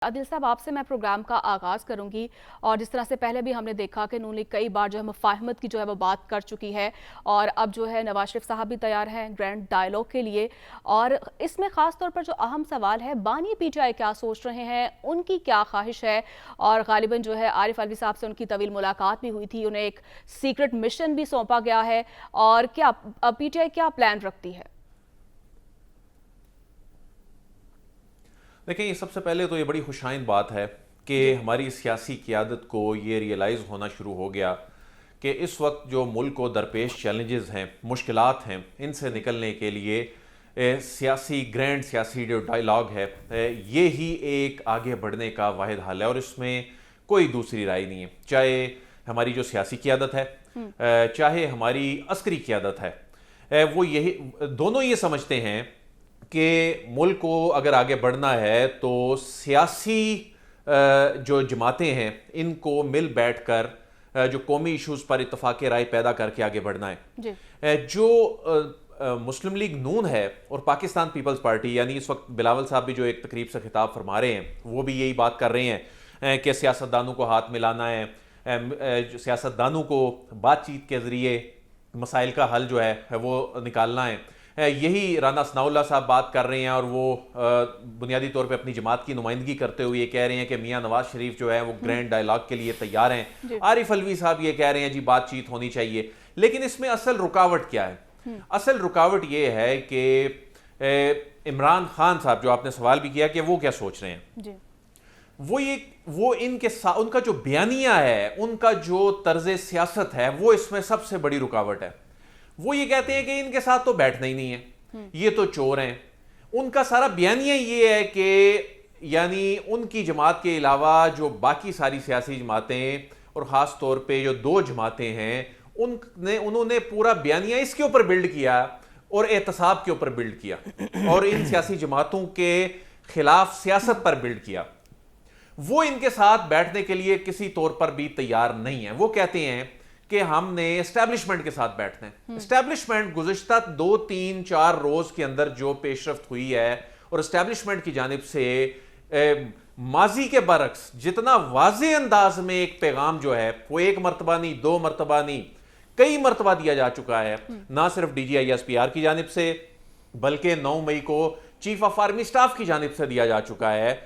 आदिल साहब, आपसे मैं प्रोग्राम का आगाज़ करूंगी। और जिस तरह से पहले भी हमने देखा कि नून लीग कई बार जो है मुफाहमत की जो है वो बात कर चुकी है, और अब जो है नवाज शरीफ साहब भी तैयार हैं ग्रैंड डायलॉग के लिए। और इसमें ख़ास तौर पर जो अहम सवाल है, बानी पीटीआई क्या सोच रहे हैं, उनकी क्या ख्वाहिश है। और गालिबन जो है आरिफ अलवी साहब से उनकी तवील मुलाकात भी हुई थी, उन्हें एक सीक्रेट मिशन भी सौंपा गया है। और क्या पीटीआई क्या प्लान रखती है? देखिए, सबसे पहले तो ये बड़ी खुशाइन बात है कि जी। हमारी सियासी क़यादत को ये रियलाइज़ होना शुरू हो गया कि इस वक्त जो मुल्क को दरपेश चैलेंजेस हैं, मुश्किलात हैं, इनसे निकलने के लिए सियासी ग्रैंड सियासी जो डायलॉग है, ये ही एक आगे बढ़ने का वाहिद हल है। और इसमें कोई दूसरी राय नहीं है। चाहे हमारी जो सियासी क़यादत है, चाहे हमारी अस्करी क़यादत है, वो यही दोनों ये समझते हैं कि मुल्क को अगर आगे बढ़ना है तो सियासी जो जमातें हैं इनको मिल बैठकर जो कौमी इश्यूज़ पर इत्तफाक़ राय पैदा करके आगे बढ़ना है। जी। जो मुस्लिम लीग नून है और पाकिस्तान पीपल्स पार्टी, यानी इस वक्त बिलावल साहब भी जो एक तकरीब से खिताब फरमा रहे हैं, वो भी यही बात कर रहे हैं कि सियासतदानों को हाथ मिलाना है, सियासतदानों को बातचीत के ज़रिए मसाइल का हल जो है वो निकालना है। यही राना सनाउल्लाह साहब बात कर रहे हैं, और वो बुनियादी तौर पे अपनी जमात की नुमाइंदगी करते हुए ये कह रहे हैं कि मियां नवाज शरीफ जो है वो ग्रैंड डायलॉग के लिए तैयार हैं। आरिफ अलवी साहब ये कह रहे हैं जी बातचीत होनी चाहिए। लेकिन इसमें असल रुकावट क्या है? असल रुकावट ये है कि इमरान खान साहब, जो आपने सवाल भी किया कि वो क्या सोच रहे हैं, जी। वो इनके साथ उनका जो बयानिया है, उनका जो तर्ज सियासत है, वो इसमें सबसे बड़ी रुकावट है। वो ये कहते हैं कि इनके साथ तो बैठना ही नहीं है, ये तो चोर हैं। उनका सारा बयानिया ये है कि यानी उनकी जमात के अलावा जो बाकी सारी सियासी जमातें और ख़ास तौर पे जो दो जमातें हैं, उन्होंने पूरा बयानिया इसके ऊपर बिल्ड किया और एहतसाब के ऊपर बिल्ड किया और इन सियासी जमातों के खिलाफ सियासत पर बिल्ड किया। वो इनके साथ बैठने के लिए किसी तौर पर भी तैयार नहीं है। वो कहते हैं कि हमने एस्टैब्लिशमेंट के साथ बैठना है। एस्टैब्लिशमेंट गुज़िश्ता 2-3-4 रोज के अंदर जो पेशरफ्त हुई है, और एस्टैब्लिशमेंट की जानिब से माजी के बरक्स जितना वाज़े अंदाज में एक पैगाम जो है वो एक मरतबा नहीं, दो मरतबा नहीं, कई मरतबा दिया जा चुका है। ना सिर्फ DGISPR की जानिब से, बल्कि 9 मई को चीफ ऑफ आर्मी स्टाफ की जानिब से दिया जा चुका है।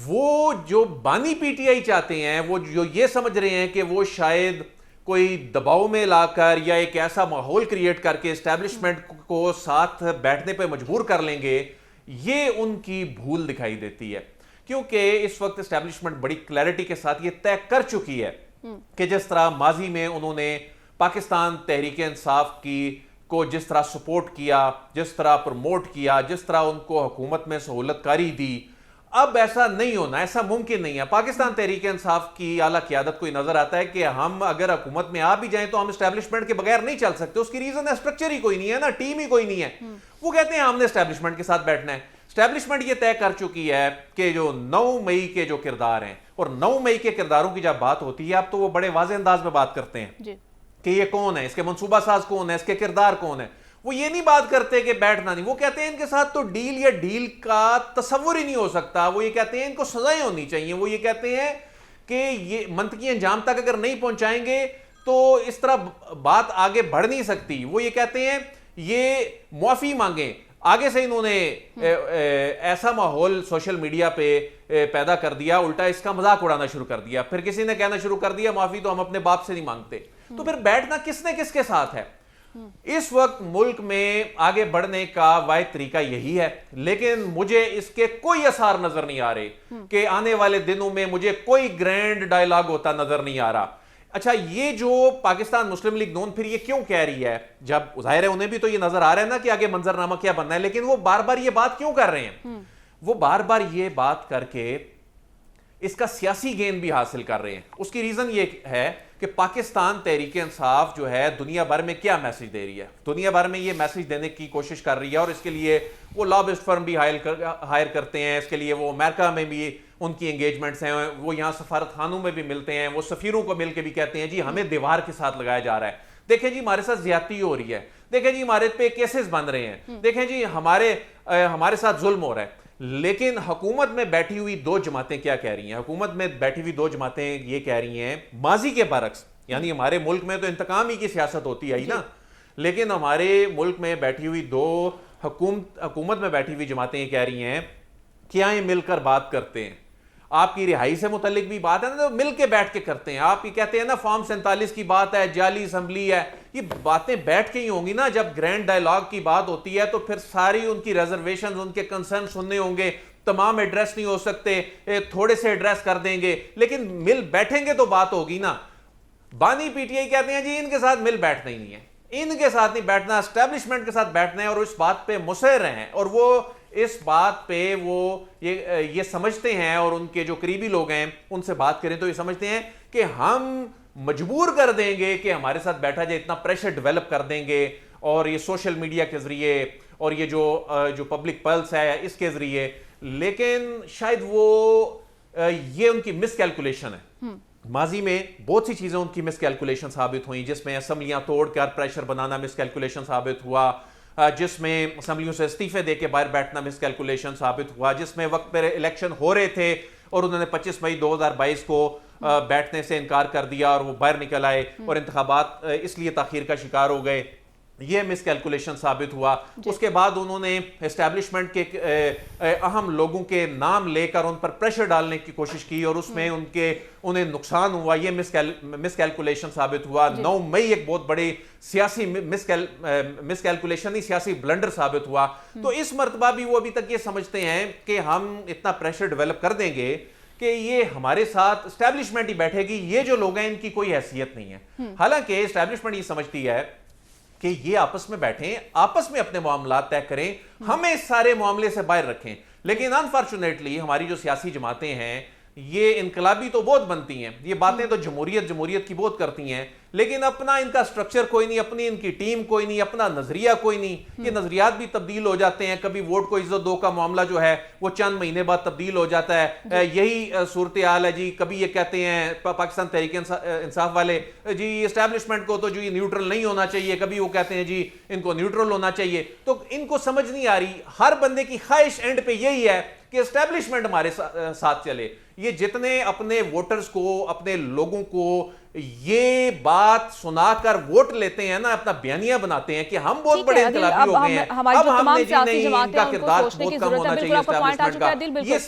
वो जो बानी PTI चाहते हैं, वो जो ये समझ रहे हैं कि वो शायद कोई दबाव में लाकर या एक ऐसा माहौल क्रिएट करके एस्टैब्लिशमेंट को साथ बैठने पे मजबूर कर लेंगे, ये उनकी भूल दिखाई देती है। क्योंकि इस वक्त एस्टैब्लिशमेंट बड़ी क्लैरिटी के साथ ये तय कर चुकी है कि जिस तरह माजी में उन्होंने पाकिस्तान तहरीक इंसाफ की को जिस तरह सपोर्ट किया, जिस तरह प्रमोट किया, जिस तरह उनको हुकूमत में सहूलतकारी दी, अब ऐसा नहीं होना, ऐसा मुमकिन नहीं है। पाकिस्तान तहरीक इंसाफ की आला क़यादत को नजर आता है कि हम अगर हुकूमत में आ भी जाएं तो हम एस्टैब्लिशमेंट के बगैर नहीं चल सकते। उसकी रीजन है स्ट्रक्चर ही कोई नहीं है ना, टीम ही कोई नहीं है। वो कहते हैं हमने एस्टैब्लिशमेंट के साथ बैठना है। एस्टैब्लिशमेंट ये तय कर चुकी है कि जो 9 मई के जो किरदार हैं, और 9 मई के किरदारों की जब बात होती है, अब तो वो बड़े वाज़े अंदाज में बात करते हैं कि ये कौन है, इसके मनसूबा साज कौन है, इसके किरदार कौन है। वो ये नहीं बात करते कि बैठना नहीं, वो कहते हैं इनके साथ तो डील या डील का तस्वुर ही नहीं हो सकता। वो ये कहते हैं इनको सजाएं होनी चाहिए। वो ये कहते हैं कि ये मंतकी अंजाम तक अगर नहीं पहुंचाएंगे तो इस तरह बात आगे बढ़ नहीं सकती। वो ये कहते हैं ये मुआफी मांगे। आगे से इन्होंने ऐसा माहौल सोशल मीडिया पे पैदा कर दिया, उल्टा इसका मजाक उड़ाना शुरू कर दिया। फिर किसी ने कहना शुरू कर दिया माफी तो हम अपने बाप से नहीं मांगते। तो फिर बैठना किसने किसके साथ है? इस वक्त मुल्क में आगे बढ़ने का वाहिद तरीका यही है। लेकिन मुझे इसके कोई असर नजर नहीं आ रहे कि आने वाले दिनों में मुझे कोई ग्रैंड डायलॉग होता नजर नहीं आ रहा। अच्छा, ये जो पाकिस्तान मुस्लिम लीग नून फिर ये क्यों कह रही है, जब जाहिर है उन्हें भी तो ये नजर आ रहा है ना कि आगे मंजरनामा क्या बनना है, लेकिन वो बार बार ये बात क्यों कर रहे हैं? वो बार बार ये बात करके इसका सियासी गेन भी हासिल कर रहे हैं। उसकी रीजन ये है कि पाकिस्तान तहरीक इंसाफ जो है दुनिया भर में क्या मैसेज दे रही है, दुनिया भर में ये मैसेज देने की कोशिश कर रही है। और इसके लिए वो लॉबिस्ट फर्म भी हायर करते हैं। इसके लिए वो अमेरिका में भी उनकी एंगेजमेंट्स हैं, वो यहाँ सफारत खानों में भी मिलते हैं, वो सफीरों को मिलकर भी कहते हैं जी हमें दीवार के साथ लगाया जा रहा है, देखें जी हमारे साथ ज्यादती हो रही है, देखें जी हमारे पे केसेस बन रहे हैं, देखें जी हमारे साथ जुल्म हो रहा है। लेकिन हुकूमत में बैठी हुई दो जमातें क्या कह रही हैं? हुकूमत में बैठी हुई दो जमातें ये कह रही हैं माजी के बरक्स, यानी हमारे मुल्क में तो इंतकाम ही की सियासत होती आई ना, लेकिन हमारे मुल्क में बैठी हुई दो हुकूमत में बैठी हुई जमातें ये कह रही हैं कि आए मिलकर बात करते हैं। आपकी रिहाई से मुतल्लिक भी बात है ना, तो मिल के बैठ के करते हैं। आप ये कहते हैं ना फॉर्म 47 की बात है, जाली असम्बली है, ये बातें बैठ के ही होंगी ना। जब ग्रैंड डायलॉग की बात होती है तो फिर सारी उनकी रिजर्वेशन, उनके कंसर्न सुनने होंगे। तमाम एड्रेस नहीं हो सकते, थोड़े से एड्रेस कर देंगे, लेकिन मिल बैठेंगे तो बात होगी ना। बानी पीटीआई कहते हैं जी इनके साथ मिल बैठना ही नहीं है, इनके साथ नहीं बैठना, एस्टेब्लिशमेंट के साथ बैठना है, और इस बात पे मुसर हैं, और वो इस बात पे वो ये समझते हैं, और उनके जो करीबी लोग हैं उनसे बात करें तो ये समझते हैं कि हम मजबूर कर देंगे कि हमारे साथ बैठा जाए, इतना प्रेशर डेवलप कर देंगे, और ये सोशल मीडिया के जरिए और ये जो पब्लिक पल्स है इसके जरिए। लेकिन शायद वो ये उनकी मिसकैलकुलेशन है। माजी में बहुत सी चीजें उनकी मिसकैलकुलेशन साबित हुई, जिसमें असम्बलियां तोड़कर प्रेशर बनाना मिसकैलकुलेशन साबित हुआ, जिसमें असम्बलियों से इस्तीफे देके बाहर बैठना मिसकैलकुलेशन साबित हुआ, जिसमें वक्त पर इलेक्शन हो रहे थे और उन्होंने 25 मई 2022 को बैठने से इनकार कर दिया और वो बाहर निकल आए और इंतखाबात इसलिए ताखीर का शिकार हो गए। ये मिसकैलकुलेशन साबित हुआ। उसके बाद उन्होंने एस्टैब्लिशमेंट के अहम लोगों के नाम लेकर उन पर प्रेशर डालने की कोशिश की और उसमें उन्हें नुकसान हुआ। ये मिसकैलकुलेशन साबित हुआ। 9 मई एक बहुत बड़ी सियासी मिसकैलकुलेशन नहीं, सियासी ब्लंडर साबित हुआ। तो इस मर्तबा भी वो अभी तक ये समझते हैं कि हम इतना प्रेशर डेवलप कर देंगे कि ये हमारे साथ एस्टैब्लिशमेंट ही बैठेगी, ये जो लोग हैं इनकी कोई हैसियत नहीं है। हालांकि एस्टैब्लिशमेंट ये समझती है कि ये आपस में बैठें, आपस में अपने मामला तय करें, हमें इस सारे मामले से बाहर रखें। लेकिन अनफॉर्चुनेटली हमारी जो सियासी जमातें हैं ये इनकलाबी तो बहुत बनती हैं, ये बातें तो जमहूरियत की बहुत करती हैं, लेकिन अपना इनका स्ट्रक्चर कोई नहीं, अपनी इनकी टीम कोई नहीं, अपना नजरिया कोई नहीं। ये नजरियात भी तब्दील हो जाते हैं। कभी वोट को इज्जत दो का मामला जो है वो चंद महीने बाद तब्दील हो जाता है। यही सूरत हाल है जी। कभी ये कहते हैं पाकिस्तान तहरीक इंसाफ वाले जी एस्टैब्लिशमेंट को तो जी न्यूट्रल नहीं होना चाहिए, कभी वो कहते हैं जी इनको न्यूट्रल होना चाहिए। तो इनको समझ नहीं आ रही, हर बंदे की ख्वाहिश एंड पे यही है कि एस्टैब्लिशमेंट हमारे साथ चले। ये जितने अपने वोटर्स को, अपने लोगों को ये बात सुनाकर वोट लेते हैं ना, अपना बयानिया बनाते हैं कि हम बहुत बड़े इनकलाबी हो गए हैं, अब हमने जी नहीं, इनका किरदार बहुत कम होना चाहिए एस्टैब्लिशमेंट का। ये